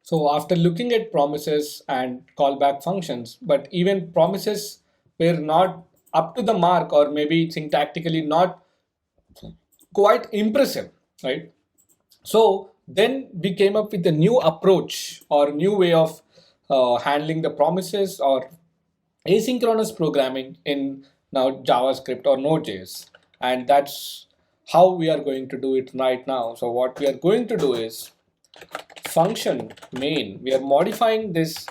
So after looking at promises and callback functions, but even promises were not up to the mark, or maybe syntactically not quite impressive, right? So then we came up with a new approach or new way of handling the promises or asynchronous programming in now JavaScript or Node.js, and that's how we are going to do it right now. So what we are going to do is function main. We are modifying this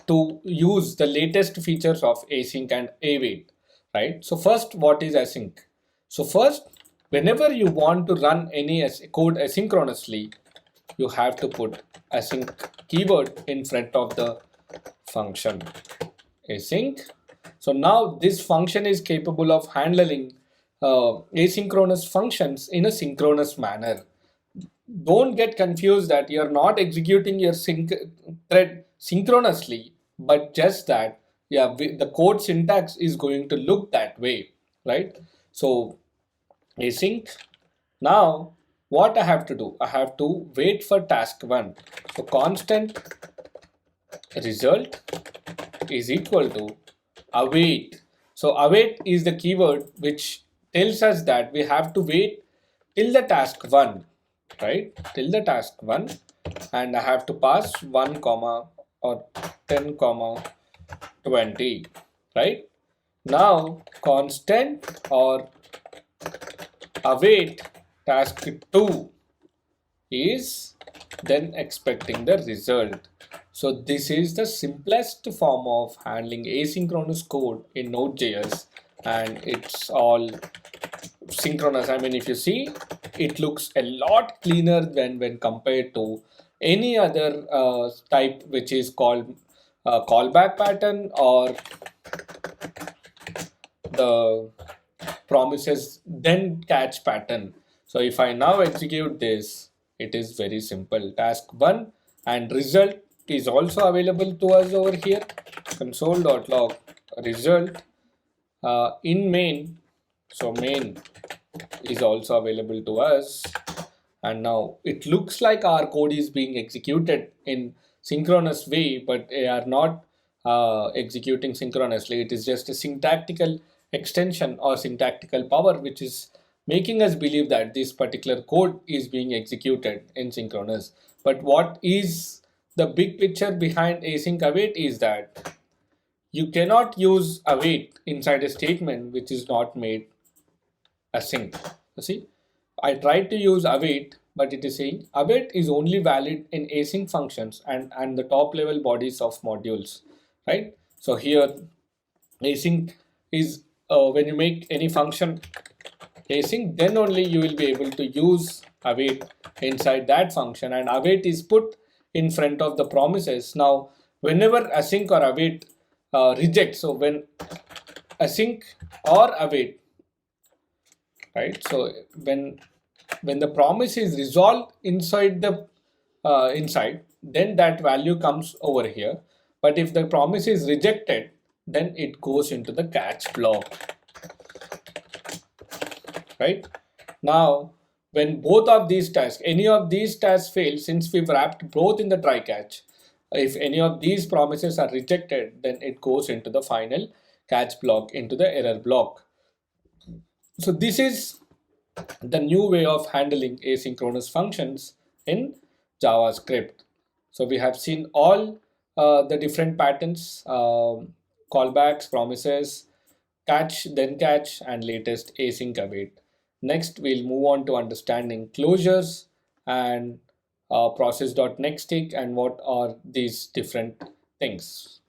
to use the latest features of async and await, right? So first, what is async? So first, whenever you want to run any code asynchronously, you have to put async keyword in front of the function async. So now this function is capable of handling asynchronous functions in a synchronous manner. Don't get confused that you're not executing your thread synchronously, but just that, yeah, the code syntax is going to look that way, right? So async. Now what I have to do, I have to wait for task 1. So constant result is equal to await. So await is the keyword which tells us that we have to wait till the task 1, right? Till the task 1, and I have to pass 1 comma or 10 comma 20, right? Now constant or await task 2 is then expecting the result. So this is the simplest form of handling asynchronous code in Node.js, and it's all synchronous. I mean, if you see, it looks a lot cleaner when compared to any other type which is called callback pattern or the promises then catch pattern. So if I now execute this, it is very simple. Task 1 and result is also available to us over here. Console.log result in main. So main is also available to us. And now it looks like our code is being executed in synchronous way, but they are not executing synchronously. It is just a syntactical extension or syntactical power which is making us believe that this particular code is being executed in synchronous. But what is the big picture behind async await is that you cannot use await inside a statement which is not made async. You see, I tried to use await, but it is saying await is only valid in async functions and the top level bodies of modules, right? So here async is when you make any function async, then only you will be able to use await inside that function, and await is put in front of the promises. Now whenever async or await reject, so when async or await, right? So when the promise is resolved inside the inside, then that value comes over here. But if the promise is rejected, then it goes into the catch block, right? Now when both of these tasks, any of these tasks fail, since we've wrapped both in the try catch, if any of these promises are rejected, then it goes into the final catch block, into the error block. So this is the new way of handling asynchronous functions in JavaScript. So we have seen all the different patterns, callbacks, promises, catch, then catch, and latest async await. Next, we'll move on to understanding closures and process.nextTick and what are these different things.